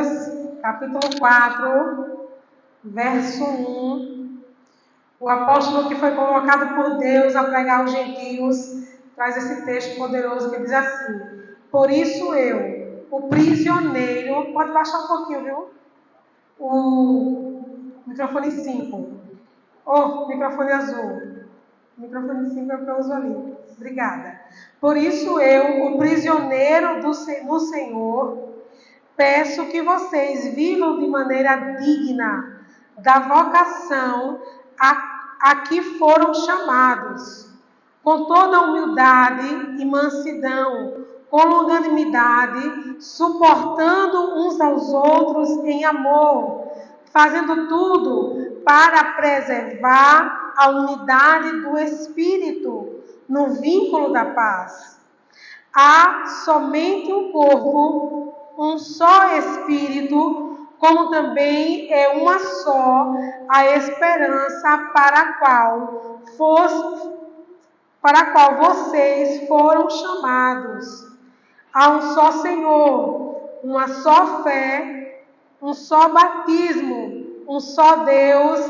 Efésios, capítulo 4, verso 1. O apóstolo que foi convocado por Deus a pregar aos gentios traz esse texto poderoso que diz assim: por isso eu, o prisioneiro, pode baixar um pouquinho, viu? O microfone 5. Microfone azul. O microfone 5 é o que eu uso ali. Obrigada. Por isso eu, o prisioneiro do Senhor, peço que vocês vivam de maneira digna da vocação a que foram chamados, com toda humildade e mansidão, com longanimidade, suportando uns aos outros em amor, fazendo tudo para preservar a unidade do Espírito no vínculo da paz. Há somente um corpo, um só Espírito, como também é uma só a esperança para a qual vocês foram chamados. Há um só Senhor, uma só fé, um só batismo, um só Deus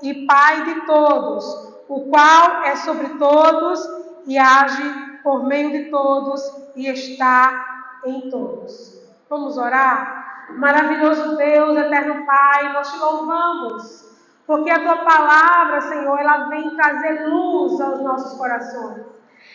e Pai de todos, o qual é sobre todos e age por meio de todos e está em todos. Vamos orar? Maravilhoso Deus, eterno Pai, nós te louvamos, porque a Tua palavra, Senhor, ela vem trazer luz aos nossos corações.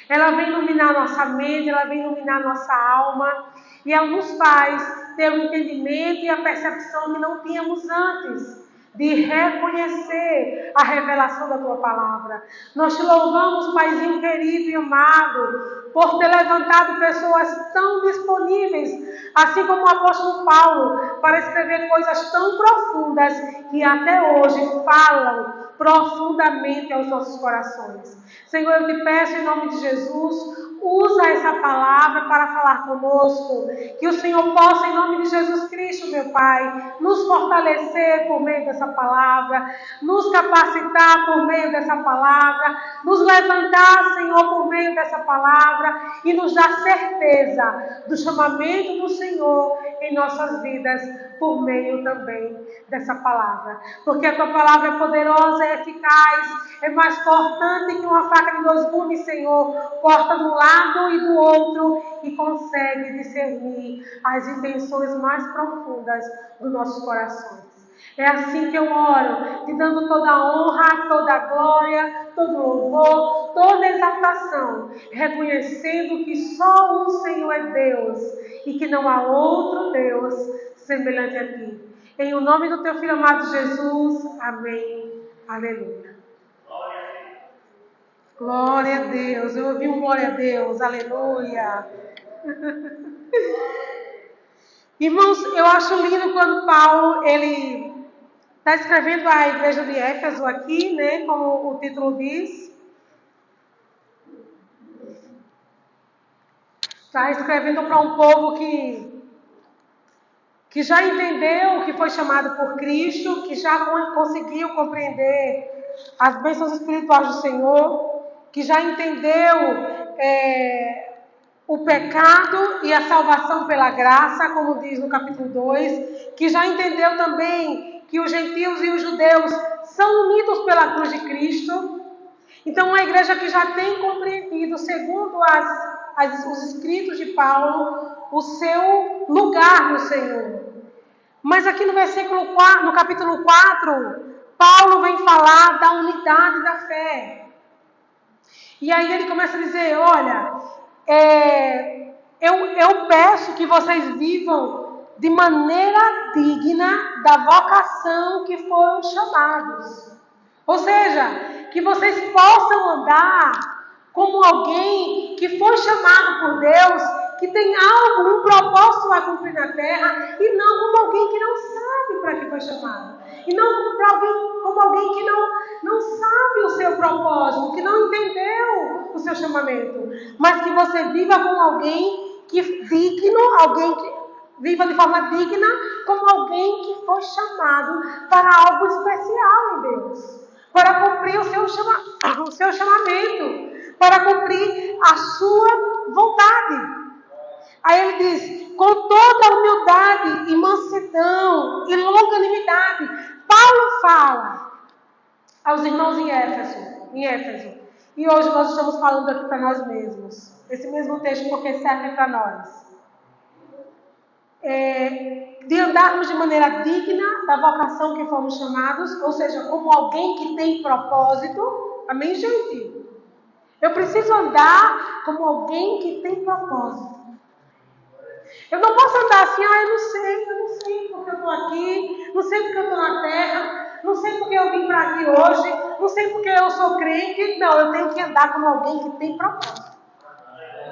Ela vem iluminar a nossa mente, ela vem iluminar a nossa alma, e ela nos faz ter o entendimento e a percepção que não tínhamos antes, de reconhecer a revelação da Tua palavra. Nós te louvamos, Paizinho querido e amado, por ter levantado pessoas tão disponíveis, assim como o apóstolo Paulo, para escrever coisas tão profundas que até hoje falam profundamente aos nossos corações. Senhor, eu te peço em nome de Jesus, usa essa palavra para falar conosco, que o Senhor possa, em nome de Jesus Cristo, meu Pai, nos fortalecer por meio dessa palavra, nos capacitar por meio dessa palavra, nos levantar, Senhor, por meio dessa palavra e nos dar certeza do chamamento do Senhor em nossas vidas por meio também dessa palavra, porque a Tua palavra é poderosa, é eficaz, é mais cortante que uma faca de 2 gumes, Senhor, corta de um lado e do outro e consegue discernir as intenções mais profundas dos nossos corações. É assim que eu oro, te dando toda a honra, toda a glória, todo o louvor, toda a exaltação, reconhecendo que só um Senhor é Deus e que não há outro Deus semelhante a Ti. Em o nome do Teu Filho amado Jesus, amém, aleluia. Glória a Deus, eu ouvi um glória a Deus, aleluia. Irmãos, eu acho lindo quando Paulo, ele está escrevendo a igreja de Éfeso aqui, né, como o título diz. Está escrevendo para um povo que já entendeu o que foi chamado por Cristo, que já conseguiu compreender as bênçãos espirituais do Senhor, que já entendeu o pecado e a salvação pela graça, como diz no capítulo 2, que já entendeu também que os gentios e os judeus são unidos pela cruz de Cristo. Então, uma igreja que já tem compreendido, segundo os escritos de Paulo, o seu lugar no Senhor. Mas aqui no versículo 4, no capítulo 4, Paulo vem falar da unidade da fé. E aí ele começa a dizer, olha, eu peço que vocês vivam de maneira digna da vocação que foram chamados. Ou seja, que vocês possam andar como alguém que foi chamado por Deus, que tem algo, um propósito a cumprir na terra, e não como alguém que não sabe para que foi chamado. E não como alguém que não sabe o seu propósito, que não entendeu o seu chamamento. Mas que você viva como alguém viva de forma digna, como alguém que foi chamado para algo especial em Deus. Para cumprir o seu chamamento, para cumprir a sua vontade. Aí ele diz, com toda humildade e mansidão e longanimidade. Paulo fala aos irmãos em Éfeso. E hoje nós estamos falando aqui para nós mesmos. Esse mesmo texto porque serve para nós. De andarmos de maneira digna da vocação que fomos chamados, ou seja, como alguém que tem propósito. Amém, gente? Eu preciso andar como alguém que tem propósito. Eu não posso andar assim, eu não sei porque eu estou aqui, não sei porque eu estou na terra, não sei porque eu vim para aqui hoje, não sei porque eu sou crente. Não, eu tenho que andar como alguém que tem propósito.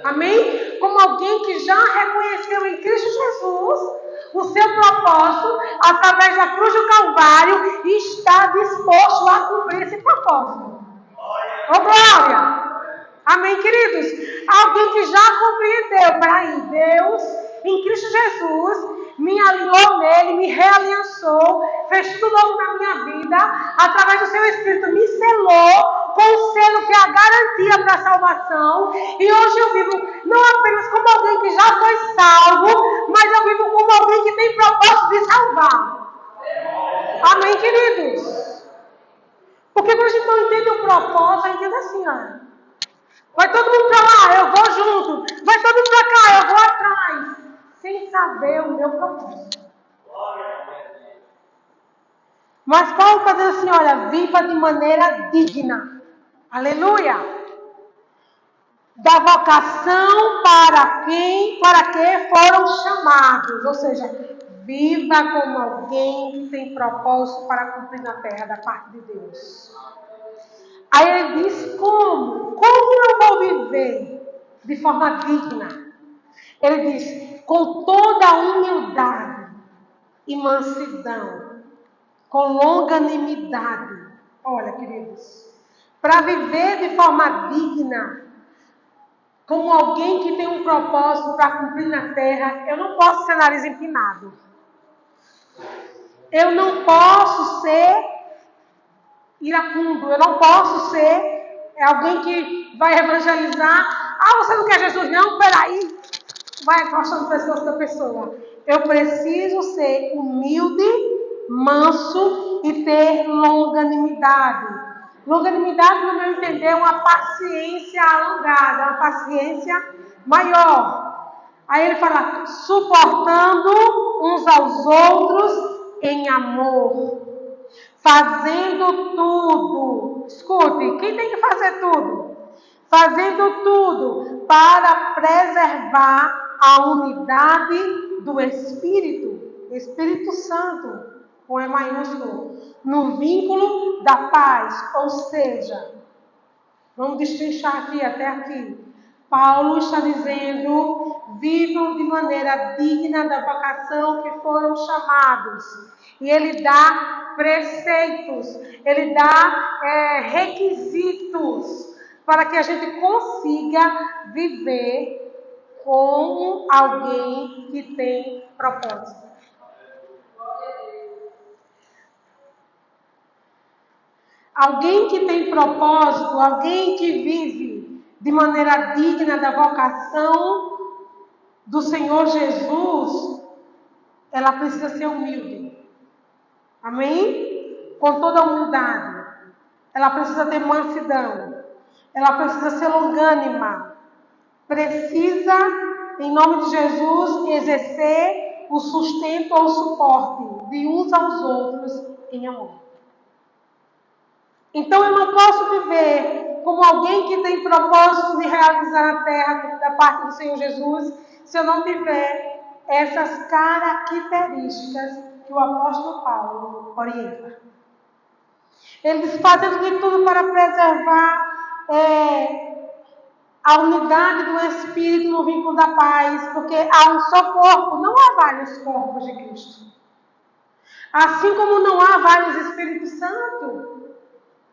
Amém? Como alguém que já reconheceu em Cristo Jesus o seu propósito através da cruz do Calvário e está disposto a cumprir esse propósito. Ô glória! Amém, queridos? Alguém que já compreendeu, peraí, Deus, em Cristo Jesus, me alinhou nele, me realiançou, fez tudo novo na minha vida, através do seu Espírito, me selou com o selo que é a garantia para a salvação. E hoje eu vivo não apenas como alguém que já foi salvo, mas eu vivo como alguém que tem propósito de salvar. Amém, queridos? Porque quando a gente não entende o propósito, a gente entende assim, ó. Vai todo mundo para lá, eu vou junto. Vai todo mundo para cá, eu vou atrás. Sem saber o meu propósito. Mas Paulo está dizendo assim, olha, viva de maneira digna. Aleluia. Da vocação para que foram chamados. Ou seja, viva como alguém que tem propósito para cumprir na terra da parte de Deus. Aí ele diz, como? Como eu vou viver de forma digna? Ele diz, com toda a humildade e mansidão, com longanimidade. Olha, queridos, para viver de forma digna, como alguém que tem um propósito para cumprir na terra, eu não posso ser nariz empinado. Eu não posso ser iracundo, eu não posso ser alguém que vai evangelizar. Você não quer Jesus? Não, peraí. Vai afastando o pescoço da pessoa. Eu preciso ser humilde, manso e ter longanimidade. Longanimidade, no meu entender, é uma paciência alongada, uma paciência maior. Aí ele fala, suportando uns aos outros em amor. Fazendo tudo. Escute, quem tem que fazer tudo? Fazendo tudo para preservar a unidade do Espírito Santo, com E maiúsculo, no vínculo da paz. Ou seja, vamos destrinchar aqui até aqui. Paulo está dizendo, vivam de maneira digna da vocação que foram chamados. E ele dá preceitos, ele dá requisitos para que a gente consiga viver como alguém que tem propósito. Alguém que tem propósito, alguém que vive de maneira digna da vocação do Senhor Jesus, ela precisa ser humilde. Amém? Com toda a humildade. Ela precisa ter mansidão. Ela precisa ser longânima. Precisa, em nome de Jesus, exercer o sustento ou o suporte de uns aos outros em amor. Então eu não posso viver como alguém que tem propósito de realizar na terra da parte do Senhor Jesus, se eu não tiver essas características que o apóstolo Paulo orienta. Ele diz, fazendo de tudo para preservar a unidade do Espírito no vínculo da paz, porque há um só corpo, não há vários corpos de Cristo. Assim como não há vários Espíritos Santos.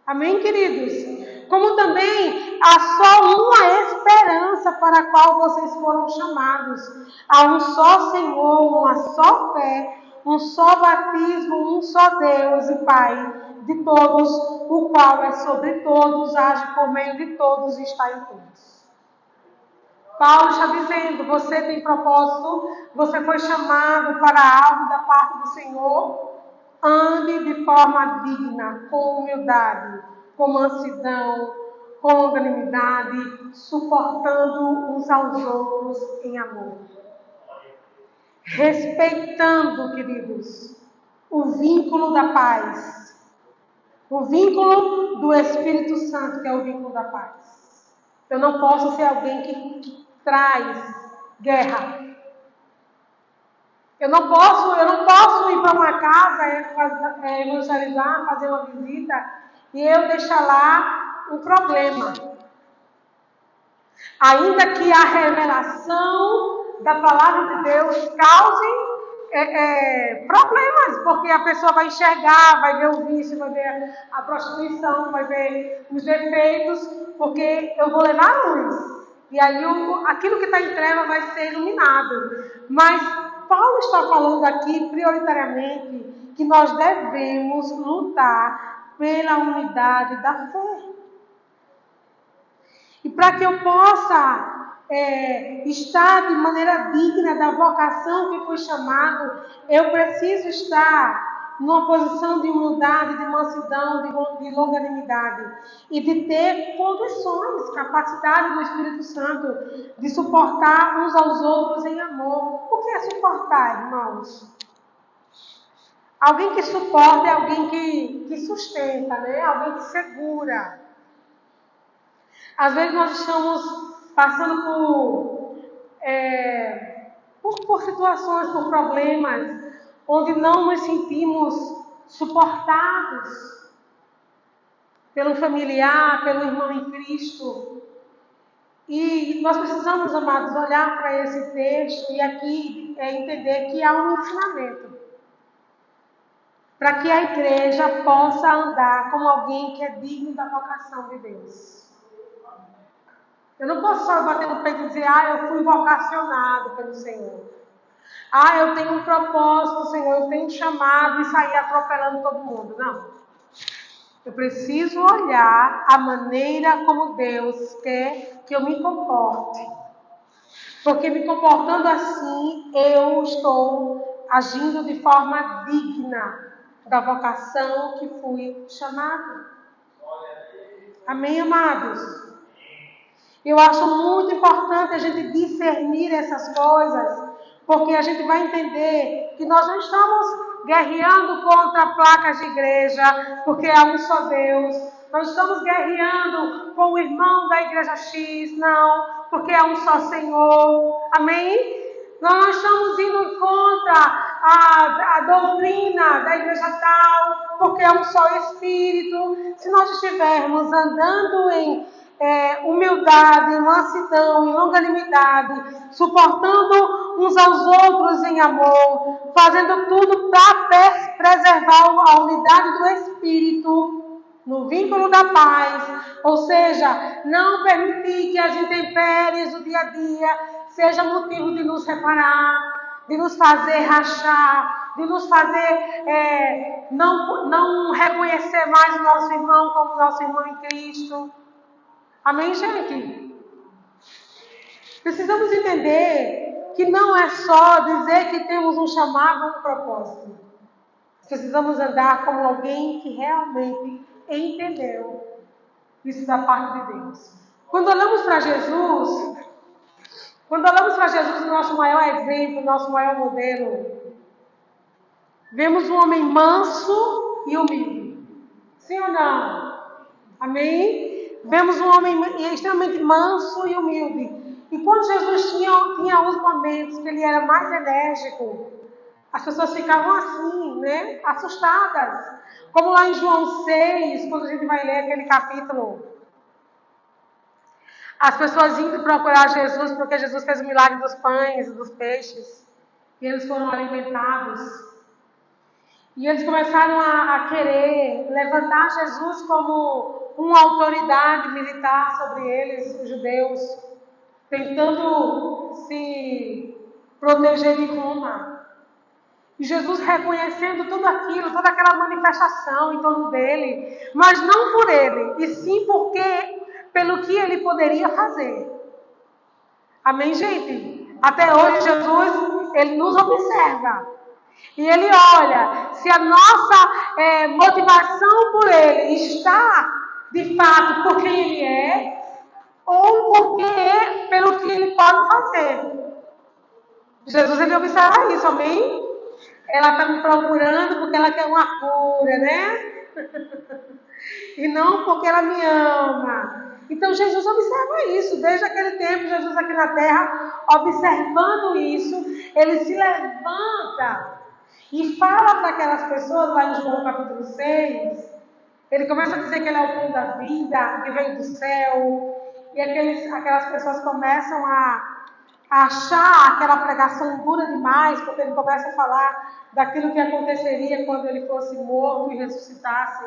Amém, queridos? Como também há só uma esperança para a qual vocês foram chamados. Há um só Senhor, uma só fé, um só batismo, um só Deus e Pai de todos, o qual é sobre todos, age por meio de todos e está em todos. Paulo está dizendo, você tem propósito, você foi chamado para algo da parte do Senhor, ande de forma digna, com humildade, com mansidão, com longanimidade, suportando uns aos outros em amor. Respeitando, queridos, o vínculo da paz. O vínculo do Espírito Santo, que é o vínculo da paz. Eu não posso ser alguém que traz guerra. Eu não posso ir para uma casa, evangelizar, fazer uma visita e eu deixar lá um problema. Ainda que a revelação da palavra de Deus cause problemas, porque a pessoa vai enxergar, vai ver o vício, vai ver a prostituição, vai ver os defeitos, porque eu vou levar a luz. E aí aquilo que está em treva vai ser iluminado. Mas Paulo está falando aqui, prioritariamente, que nós devemos lutar pela unidade da fé. E para que eu possa estar de maneira digna da vocação que fui chamado, eu preciso estar numa posição de humildade, de mansidão, de longanimidade. E de ter condições, capacidade do Espírito Santo de suportar uns aos outros em amor. O que é suportar, irmãos? Alguém que suporta é alguém que sustenta, né? Alguém que segura. Às vezes nós estamos passando por situações, por problemas, onde não nos sentimos suportados pelo familiar, pelo irmão em Cristo. E nós precisamos, amados, olhar para esse texto e aqui entender que há um ensinamento. Para que a igreja possa andar como alguém que é digno da vocação de Deus. Eu não posso só bater no peito e dizer, eu fui vocacionado pelo Senhor. Eu tenho um propósito, Senhor, eu tenho um chamado e sair atropelando todo mundo. Não. Eu preciso olhar a maneira como Deus quer que eu me comporte. Porque me comportando assim, eu estou agindo de forma digna da vocação que fui chamado. Amém, amados? Eu acho muito importante a gente discernir essas coisas, porque a gente vai entender que nós não estamos guerreando contra placas de igreja, porque há um só Deus. Nós estamos guerreando com o irmão da igreja X, não, porque há um só Senhor. Amém? Nós não estamos indo contra a doutrina da igreja tal, porque é um só Espírito. Se nós estivermos andando em humildade, mansidão e longanimidade, suportando uns aos outros em amor, fazendo tudo para preservar a unidade do Espírito, no vínculo da paz, ou seja, não permitir que as intempéries do dia a dia sejam motivo de nos separar, de nos fazer rachar, de nos fazer não reconhecer mais o nosso irmão como nosso irmão em Cristo. Amém, gente? Precisamos entender que não é só dizer que temos um chamado ou um propósito. Precisamos andar como alguém que realmente entendeu isso da parte de Deus. Quando olhamos para Jesus, o nosso maior exemplo, o nosso maior modelo, vemos um homem manso e humilde. Sim ou não? Amém? Vemos um homem extremamente manso e humilde. E quando Jesus tinha alguns momentos que ele era mais enérgico, as pessoas ficavam assim, né? Assustadas. Como lá em João 6, quando a gente vai ler aquele capítulo. As pessoas indo procurar Jesus porque Jesus fez o milagre dos pães e dos peixes. E eles foram alimentados. E eles começaram a querer levantar Jesus como uma autoridade militar sobre eles, os judeus, tentando se proteger de Roma. E Jesus reconhecendo tudo aquilo, toda aquela manifestação em torno dele, mas não por ele, e sim pelo que ele poderia fazer. Amém, gente? Até hoje Jesus, ele nos observa. E ele olha se a nossa motivação por ele está, de fato, por quem ele é, ou pelo que ele pode fazer. Jesus, ele observa isso, amém? Ela está me procurando porque ela quer uma cura, né? E não porque ela me ama. Então Jesus observa isso. Desde aquele tempo, Jesus aqui na terra, observando isso, ele se levanta e fala para aquelas pessoas, lá em João capítulo 6, ele começa a dizer que ele é o pão da vida, que veio do céu, e aquelas pessoas começam a achar aquela pregação dura demais, porque ele começa a falar daquilo que aconteceria quando ele fosse morto e ressuscitasse.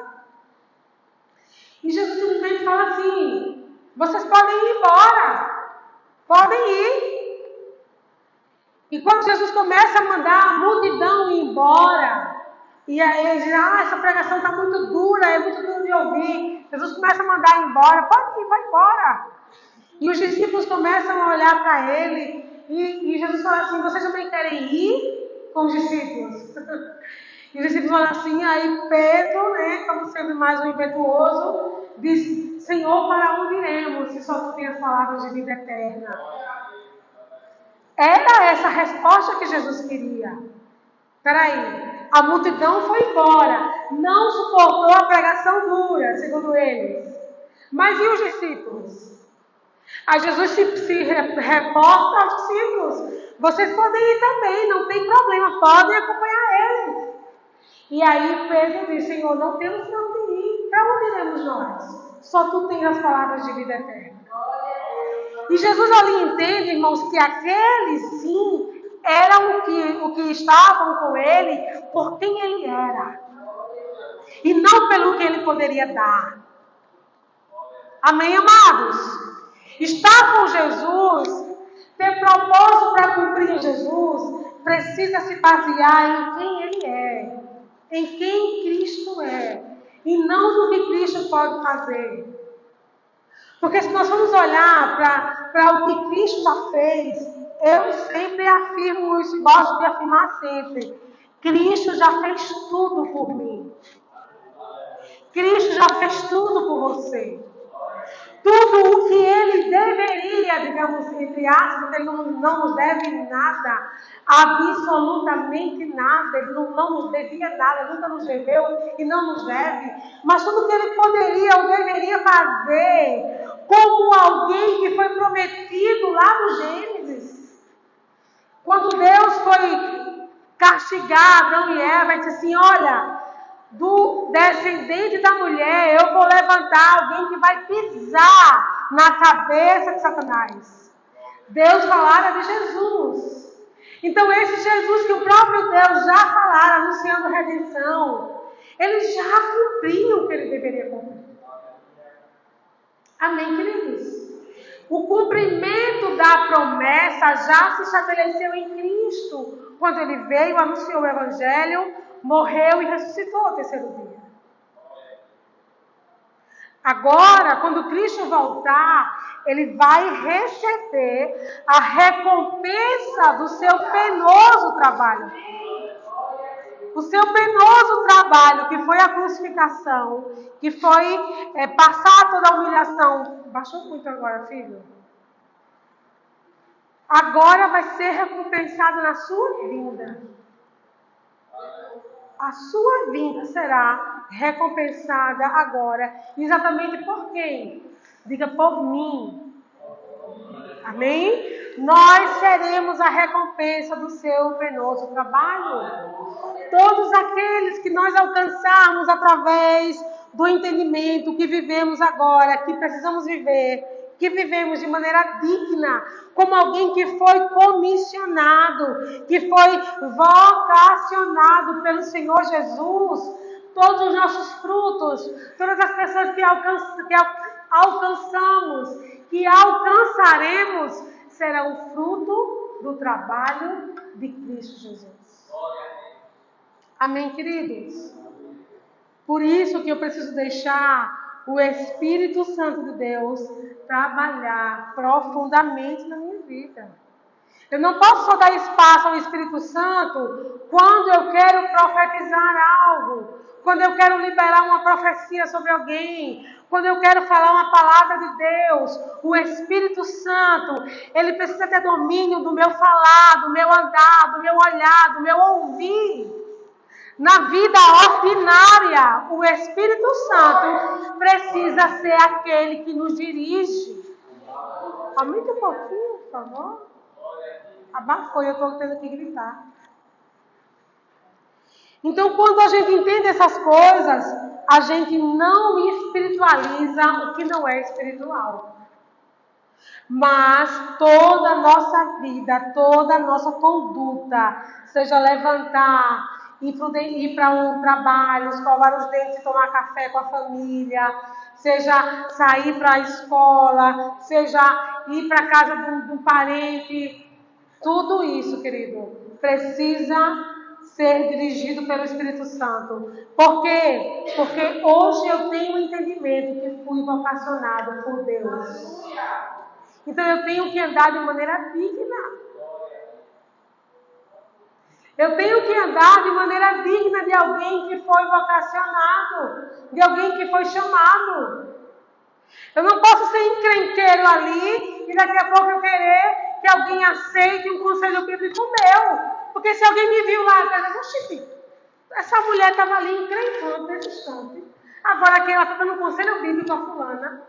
E Jesus simplesmente fala assim: vocês podem ir embora, podem ir. E quando Jesus começa a mandar a multidão ir embora, e aí ele diz: essa pregação está muito dura, é muito duro de ouvir. Jesus começa a mandar ir embora, pode ir, vai embora. E os discípulos começam a olhar para ele, e Jesus fala assim: vocês também querem ir com os discípulos? E os discípulos falam assim, aí Pedro, né, como sempre mais um impetuoso, diz: Senhor, para onde iremos, se só tu tens palavras de vida eterna? Era essa a resposta que Jesus queria. Peraí, a multidão foi embora, não suportou a pregação dura, segundo eles. Mas e os discípulos? Aí Jesus se reporta aos discípulos: vocês podem ir também, não tem problema, podem acompanhar eles. E aí Pedro diz: Senhor, não temos para onde ir, para onde iremos nós? Só tu tens as palavras de vida eterna. E Jesus ali entende, irmãos, que aqueles sim eram o que estavam com ele por quem ele era, e não pelo que ele poderia dar. Amém, amados? Estar com Jesus, ter propósito para cumprir em Jesus, precisa se basear em quem ele é, em quem Cristo é, e não no que Cristo pode fazer. Porque se nós formos olhar para o que Cristo já fez, eu sempre afirmo isso, gosto de afirmar sempre: Cristo já fez tudo por mim. Cristo já fez tudo por você. Tudo o que ele deveria, digamos, entre aspas, porque ele não nos deve nada, absolutamente nada, ele não nos devia nada, ele nunca nos deveu e não nos deve, mas tudo que ele poderia ou deveria fazer, como alguém que foi prometido lá no Gênesis. Quando Deus foi castigar Adão e Eva, ele disse assim: olha, do descendente da mulher, eu vou levantar alguém que vai pisar na cabeça de Satanás. Deus falara de Jesus. Então esse Jesus que o próprio Deus já falara, anunciando redenção, ele já cumpriu o que ele deveria cumprir. Amém, queridos? O cumprimento da promessa já se estabeleceu em Cristo, quando ele veio, anunciou o Evangelho, morreu e ressuscitou ao terceiro dia. Agora, quando Cristo voltar, ele vai receber a recompensa do seu penoso trabalho. O seu penoso trabalho, que foi a crucificação, que foi passar toda a humilhação. Baixou muito agora, filho. Agora vai ser recompensado na sua vinda. A sua vinda será recompensada agora. Exatamente por quem? Diga: por mim. Amém? Nós seremos a recompensa do seu penoso trabalho. Todos aqueles que nós alcançarmos através do entendimento que vivemos agora, que precisamos viver, que vivemos de maneira digna, como alguém que foi comissionado, que foi vocacionado pelo Senhor Jesus, todos os nossos frutos, todas as pessoas que alcançamos, que alcançaremos, serão fruto do trabalho de Cristo Jesus. Amém, queridos? Por isso que eu preciso deixar o Espírito Santo de Deus trabalhar profundamente na minha vida. Eu não posso só dar espaço ao Espírito Santo quando eu quero profetizar algo, quando eu quero liberar uma profecia sobre alguém, quando eu quero falar uma palavra de Deus. O Espírito Santo, ele precisa ter domínio do meu falar, do meu andar, do meu olhar, do meu ouvir. Na vida ordinária, o Espírito Santo precisa ser aquele que nos dirige. Aumente um pouquinho, por favor. Abafou, eu estou tendo que gritar. Então, quando a gente entende essas coisas, a gente não espiritualiza o que não é espiritual. Mas toda a nossa vida, toda a nossa conduta, seja levantar, ir para um trabalho, escovar os dentes e tomar café com a família, seja sair para a escola, seja ir para a casa de um parente, tudo isso, querido, precisa ser dirigido pelo Espírito Santo. Por quê? Porque hoje eu tenho o entendimento que fui vocacionado por Deus. Então eu tenho que andar de maneira digna. Eu tenho que andar de maneira digna de alguém que foi vocacionado, de alguém que foi chamado. Eu não posso ser encrenqueiro ali e daqui a pouco eu querer que alguém aceite um conselho bíblico meu. Porque se alguém me viu lá atrás, oxi, essa mulher estava ali encrencando nesse instante. Agora que ela está dando um conselho bíblico a fulana,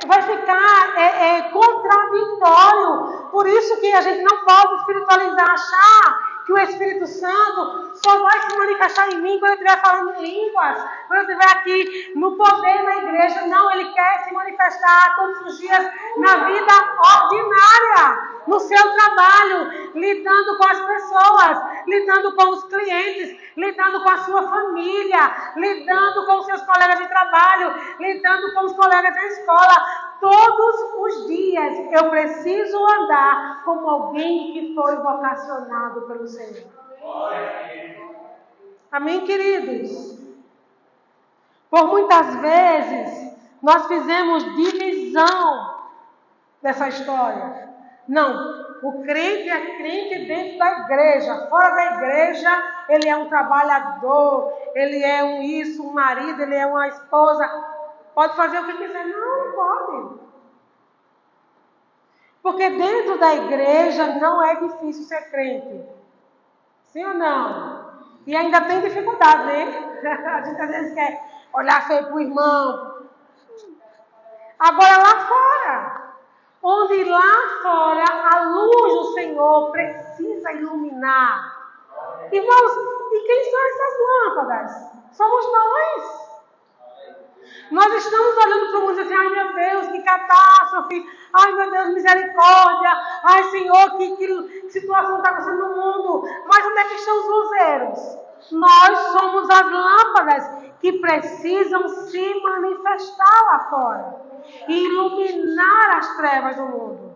vai ficar contraditório. Por isso que a gente não pode espiritualizar, achar que o Espírito Santo só vai se manifestar em mim quando eu estiver falando em línguas, quando eu estiver aqui no poder da igreja. Não, Ele quer se manifestar todos os dias na vida ordinária, no seu trabalho, lidando com as pessoas, lidando com os clientes, lidando com a sua família, lidando com os seus colegas de trabalho, lidando com os colegas da escola. Todos os dias eu preciso andar como alguém que foi vocacionado pelo Senhor. Amém, queridos? Por muitas vezes nós fizemos divisão dessa história. Não, o crente é crente dentro da igreja. Fora da igreja, ele é um trabalhador, ele é um isso, um marido, ele é uma esposa. Pode fazer o que quiser. Não pode. Porque dentro da igreja não é difícil ser crente. Sim ou não? E ainda tem dificuldade, né? A gente às vezes quer olhar feio para o irmão. Agora lá fora, onde lá fora a luz do Senhor precisa iluminar. Irmãos, e quem são essas lâmpadas? Somos nós. Nós estamos olhando para o mundo e dizendo, ai meu Deus, que catástrofe, ai meu Deus, misericórdia, ai Senhor, que situação está acontecendo no mundo. Mas onde é que estão os luzeiros? Nós somos as lâmpadas que precisam se manifestar lá fora e iluminar as trevas do mundo.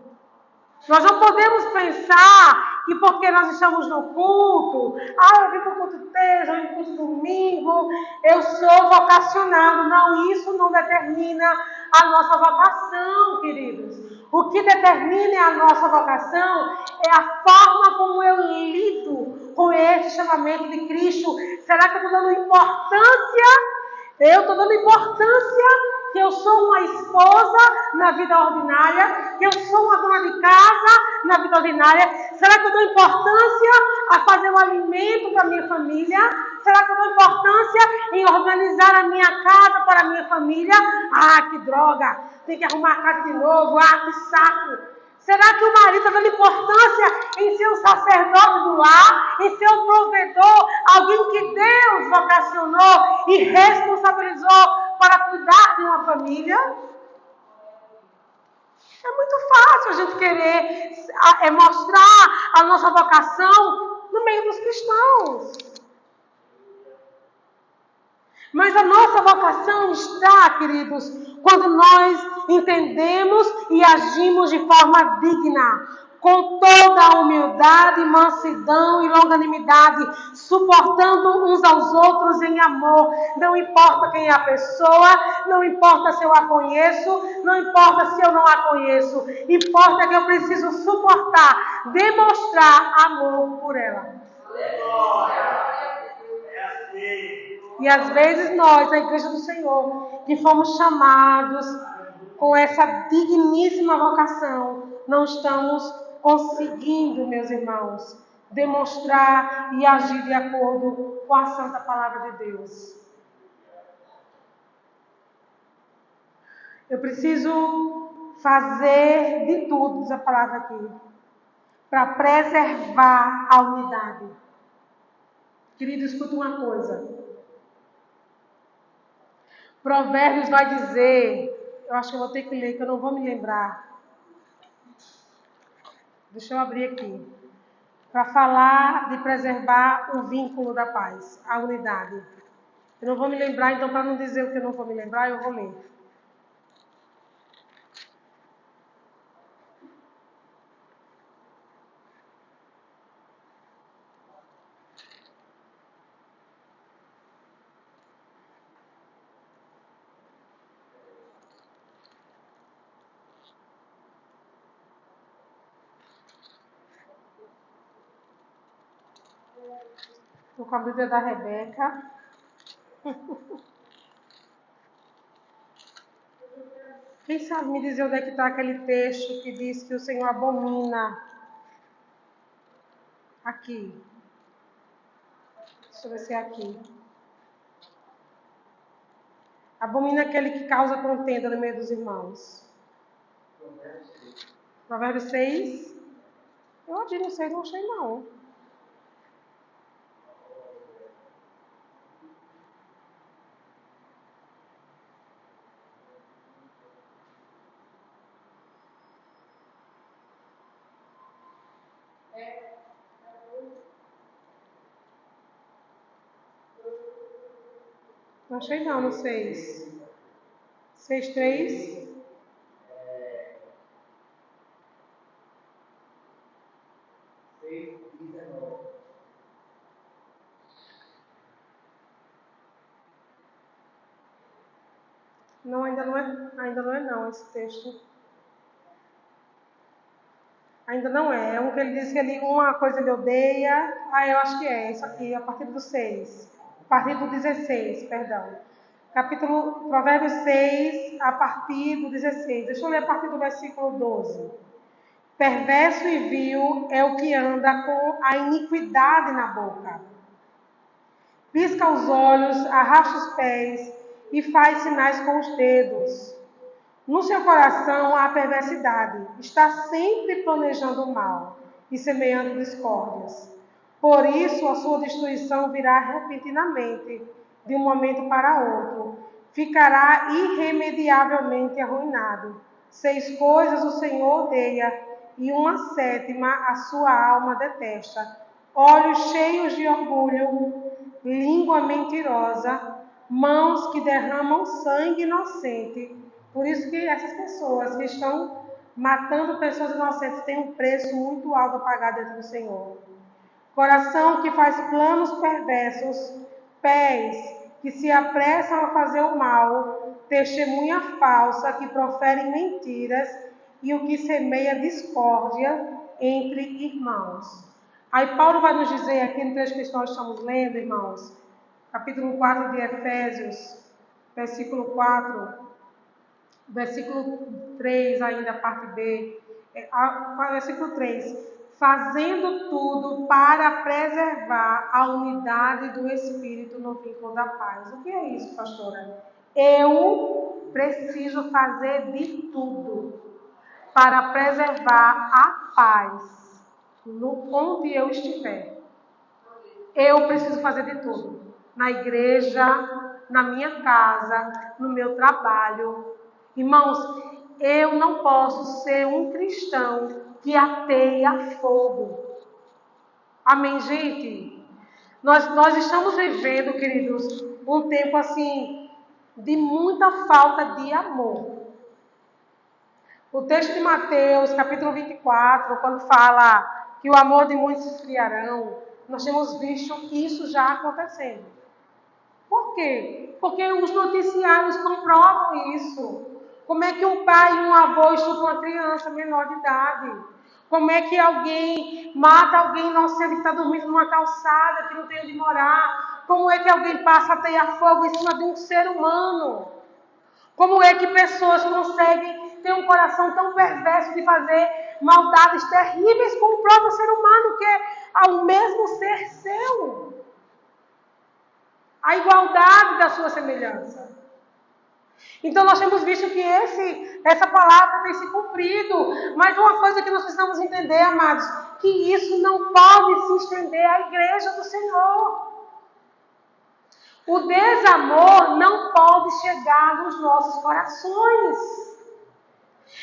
Nós não podemos pensar que porque nós estamos no culto, eu vim para o culto terça, eu vim para o culto domingo, eu sou vocacionado. Não, isso não determina a nossa vocação, queridos. O que determina a nossa vocação é a forma como eu lido com esse chamamento de Cristo. Será que eu estou dando importância? Eu estou dando importância que eu sou uma esposa na vida ordinária, que eu sou uma dona de casa na vida ordinária. Será que eu dou importância a fazer o alimento para a minha família? Será que eu dou importância em organizar a minha casa para a minha família? Que droga! Tem que arrumar a casa de novo. Que saco! Será que o marido está dando importância em ser um sacerdote do lar, em ser um provedor, alguém que Deus vocacionou e responsabilizou para cuidar de uma família? É muito fácil a gente querer mostrar a nossa vocação no meio dos cristãos. Mas a nossa vocação está, queridos, quando nós entendemos e agimos de forma digna, com toda a humildade, mansidão e longanimidade, suportando uns aos outros em amor. Não importa quem é a pessoa, não importa se eu a conheço, não importa se eu não a conheço, importa que eu preciso suportar, demonstrar amor por ela. E às vezes nós, a Igreja do Senhor, que fomos chamados com essa digníssima vocação, não estamos conseguindo, meus irmãos, demonstrar e agir de acordo com a santa palavra de Deus. Eu preciso fazer de tudo, diz a palavra aqui, para preservar a unidade. Querido, escuta uma coisa. Provérbios vai dizer, eu acho que eu vou ter que ler, que eu não vou me lembrar. Deixa eu abrir aqui. Para falar de preservar o vínculo da paz, a unidade. Eu não vou me lembrar, então para não dizer o que eu não vou me lembrar, eu vou ler. Estou com a Bíblia da Rebeca. Quem sabe me dizer onde é que está aquele texto que diz que o Senhor abomina? Aqui. Deixa eu ver se é aqui. Abomina aquele que causa contenda no meio dos irmãos. Provérbios 6. Eu achei, não sei, não achei não. Não achei não, no 6. 6:3. Não, ainda não é não esse texto. Ainda não é. É um que ele diz que ele, uma coisa ele odeia. Ah, eu acho que é isso aqui, a partir do 6. A partir do 16, perdão. Capítulo Provérbios 6, a partir do 16. Deixa eu ler a partir do versículo 12. Perverso e vil é o que anda com a iniquidade na boca. Pisca os olhos, arrasta os pés e faz sinais com os dedos. No seu coração há perversidade, está sempre planejando o mal e semeando discórdias. Por isso a sua destruição virá repentinamente, de um momento para outro. Ficará irremediavelmente arruinado. 6 coisas o Senhor odeia, e uma 7ª a sua alma detesta: olhos cheios de orgulho, língua mentirosa, mãos que derramam sangue inocente. Por isso que essas pessoas que estão matando pessoas inocentes têm um preço muito alto a pagar dentro do Senhor. Coração que faz planos perversos, pés que se apressam a fazer o mal, testemunha falsa que profere mentiras e o que semeia discórdia entre irmãos. Aí Paulo vai nos dizer aqui no texto que nós estamos lendo, irmãos, capítulo 4 de Efésios, versículo 4, versículo 3 ainda, parte B, versículo 3, fazendo tudo para preservar a unidade do Espírito no vínculo da paz. O que é isso, pastora? Eu preciso fazer de tudo para preservar a paz onde eu estiver. Eu preciso fazer de tudo. Na igreja, na minha casa, no meu trabalho. Irmãos, eu não posso ser um cristão que ateia fogo. Amém, gente? Nós estamos vivendo, queridos, um tempo assim de muita falta de amor. O texto de Mateus, capítulo 24, quando fala que o amor de muitos se esfriarão, nós temos visto isso já acontecendo. Por quê? Porque os noticiários comprovam isso. Como é que um pai e um avô estupram uma criança menor de idade? Como é que alguém mata alguém inocente que está dormindo numa calçada, que não tem onde morar? Como é que alguém passa a tear fogo em cima de um ser humano? Como é que pessoas conseguem ter um coração tão perverso de fazer maldades terríveis com o próprio ser humano, que é o mesmo ser seu? A igualdade da sua semelhança. Então nós temos visto que essa palavra tem se cumprido. Mas uma coisa que nós precisamos entender, amados, que isso não pode se estender à igreja do Senhor. O desamor não pode chegar nos nossos corações.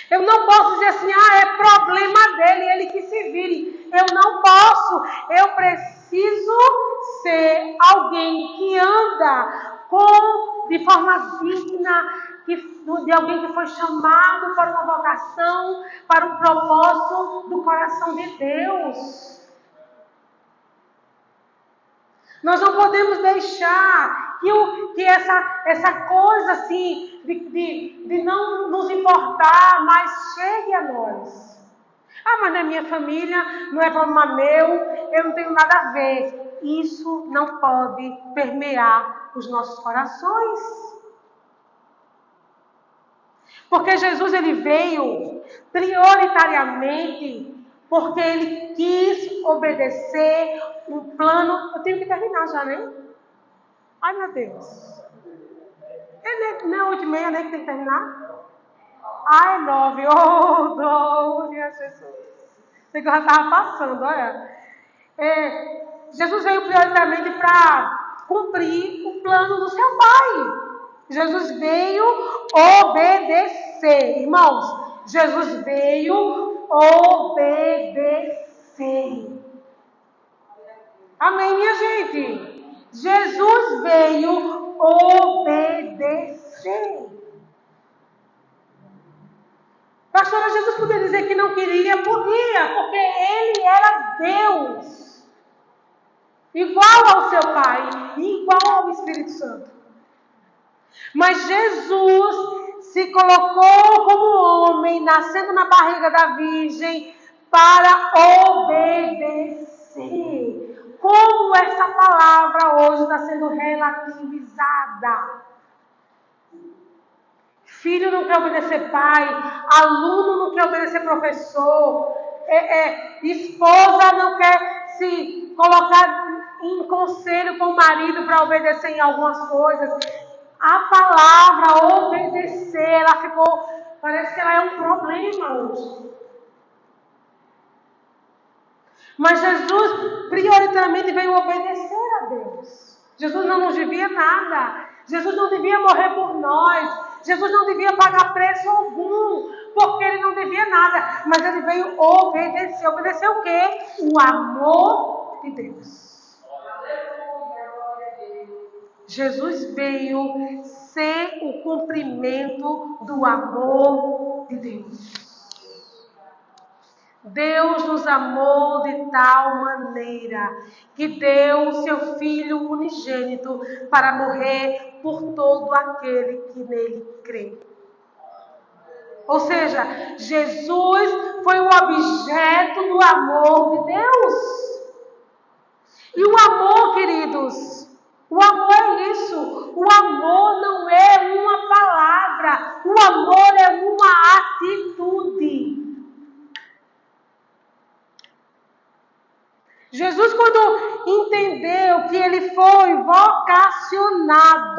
Eu não posso dizer assim, é problema dele, ele que se vire. Eu não posso. Eu preciso ser alguém que anda de forma digna, de alguém que foi chamado para uma vocação, para um propósito do coração de Deus. Nós não podemos deixar que essa coisa assim, de não nos importar, mas chegue a nós. Mas na minha família não é problema meu, eu não tenho nada a ver. Isso não pode permear os nossos corações. Porque Jesus ele veio prioritariamente porque ele quis obedecer um plano. Eu tenho que terminar já, né? Ai, meu Deus. Não é 8h30, né, que tem que terminar? Ai, 9. Oh, glória a Jesus. Sei que eu já estava passando, olha. Jesus veio prioritariamente para cumprir o plano do seu Pai. Jesus veio obedecer. Irmãos, Jesus veio obedecer. Amém, minha gente? Jesus veio obedecer. Pastora, Jesus podia dizer que não queria, podia, porque ele era Deus. Igual ao seu Pai, igual ao Espírito Santo. Mas Jesus se colocou como homem, nascendo na barriga da Virgem, para obedecer. Como essa palavra hoje está sendo relativizada. Filho não quer obedecer pai, aluno não quer obedecer professor, esposa não quer se colocar em conselho com o marido para obedecer em algumas coisas. A palavra obedecer, ela ficou, parece que ela é um problema hoje. Mas Jesus prioritariamente veio obedecer a Deus. Jesus não nos devia nada. Jesus não devia morrer por nós. Jesus não devia pagar preço algum, porque ele não devia nada. Mas ele veio obedecer. Obedecer o quê? O amor de Deus. Jesus veio ser o cumprimento do amor de Deus. Deus nos amou de tal maneira que deu o seu Filho unigênito para morrer por todo aquele que nele crê. Ou seja, Jesus foi o objeto do amor de Deus. E o amor, queridos, o amor é isso. O amor não é uma palavra, o amor é uma atitude. Jesus, quando entendeu que ele foi vocacionado,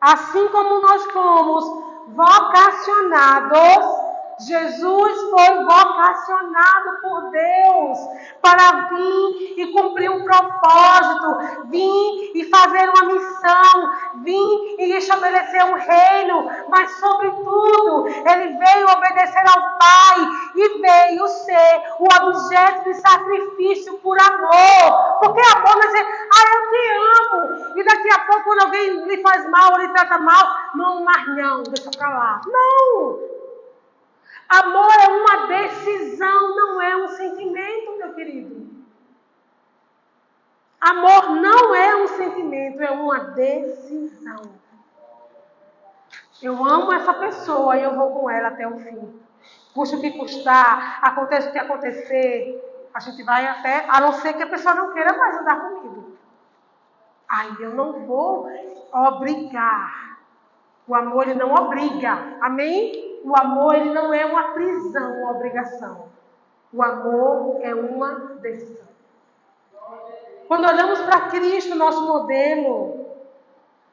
assim como nós fomos vocacionados, Jesus foi vocacionado por Deus para vir e cumprir um propósito, vir e fazer uma missão, vir e estabelecer um reino, mas sobretudo ele veio obedecer ao Pai e veio ser o objeto de sacrifício por amor. Porque amor não é dizer, eu te amo, e daqui a pouco quando alguém lhe faz mal ou lhe trata mal, não, mas não, deixa pra lá. Não! Amor é uma decisão, não é um sentimento, meu querido. Amor não é um sentimento, é uma decisão. Eu amo essa pessoa e eu vou com ela até o fim. Custa o que custar, aconteça o que acontecer, a gente vai até, a não ser que a pessoa não queira mais andar comigo. Aí eu não vou obrigar. O amor, ele não obriga. Amém? O amor, ele não é uma prisão, uma obrigação. O amor é uma decisão. Quando olhamos para Cristo, nosso modelo,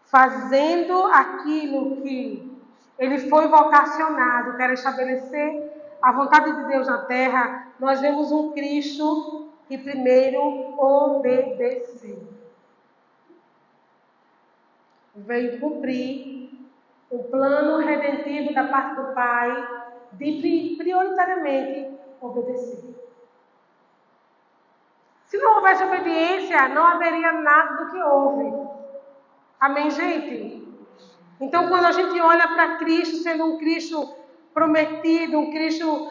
fazendo aquilo que ele foi vocacionado, quer estabelecer a vontade de Deus na terra, nós vemos um Cristo que primeiro obedeceu. Veio cumprir o plano redentivo da parte do Pai de prioritariamente obedecer. Se não houvesse obediência, não haveria nada do que houve. Amém, gente? Então, quando a gente olha para Cristo, sendo um Cristo prometido, um Cristo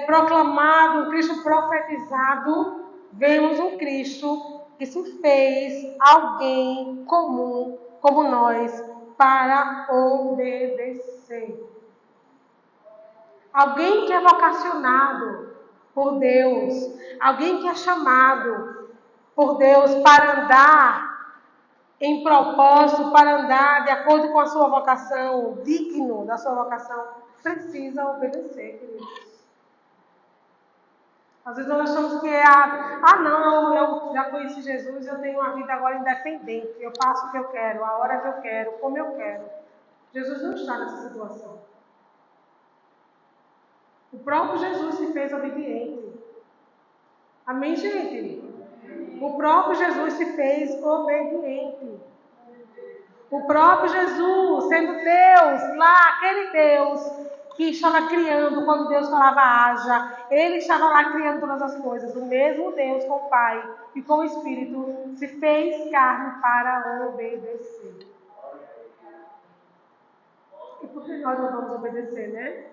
proclamado, um Cristo profetizado, vemos um Cristo que se fez alguém comum, como nós, para obedecer. Alguém que é vocacionado por Deus, alguém que é chamado por Deus para andar em propósito, para andar de acordo com a sua vocação, digno da sua vocação, precisa obedecer, queridos. Às vezes nós achamos que não, eu já conheci Jesus, eu tenho uma vida agora independente, eu faço o que eu quero, a hora que eu quero, como eu quero. Jesus não está nessa situação. O próprio Jesus se fez obediente. Amém, gente? O próprio Jesus se fez obediente. O próprio Jesus, sendo Deus, lá, aquele Deus que estava criando quando Deus falava haja, ele estava lá criando todas as coisas. O mesmo Deus com o Pai e com o Espírito se fez carne para obedecer. E por que nós não vamos obedecer, né?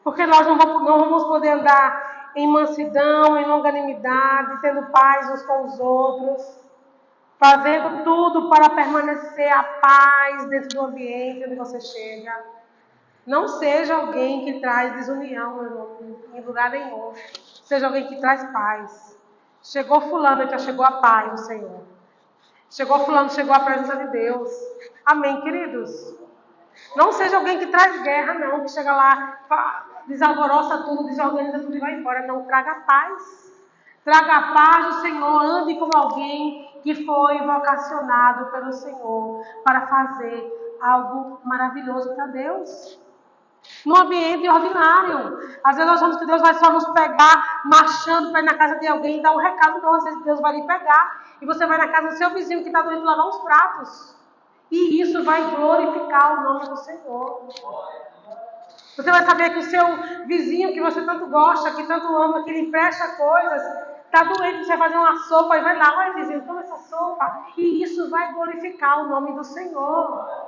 Porque nós não vamos poder andar em mansidão, em longanimidade, tendo paz uns com os outros, fazendo tudo para permanecer a paz dentro do ambiente onde você chega. Não seja alguém que traz desunião, meu irmão, em lugar nenhum. Seja alguém que traz paz. Chegou fulano, já chegou a paz do Senhor. Chegou fulano, chegou a presença de Deus. Amém, queridos? Não seja alguém que traz guerra, não, que chega lá, desalvoroça tudo, desorganiza tudo e vai embora. Não, traga paz. Traga a paz do Senhor, ande como alguém que foi vocacionado pelo Senhor para fazer algo maravilhoso para Deus. No ambiente ordinário. Às vezes nós achamos que Deus vai só nos pegar marchando para ir na casa de alguém e dar um recado. Não, às vezes Deus vai lhe pegar e você vai na casa do seu vizinho que está doendo lavar uns pratos. E isso vai glorificar o nome do Senhor. Você vai saber que o seu vizinho que você tanto gosta, que tanto ama, que lhe empresta coisas, está doente, você vai fazer uma sopa e vai lá, olha vizinho, toma essa sopa. E isso vai glorificar o nome do Senhor.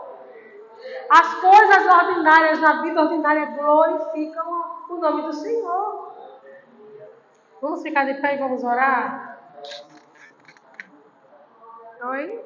As coisas ordinárias na vida ordinária glorificam o nome do Senhor. Vamos ficar de pé e vamos orar? Oi?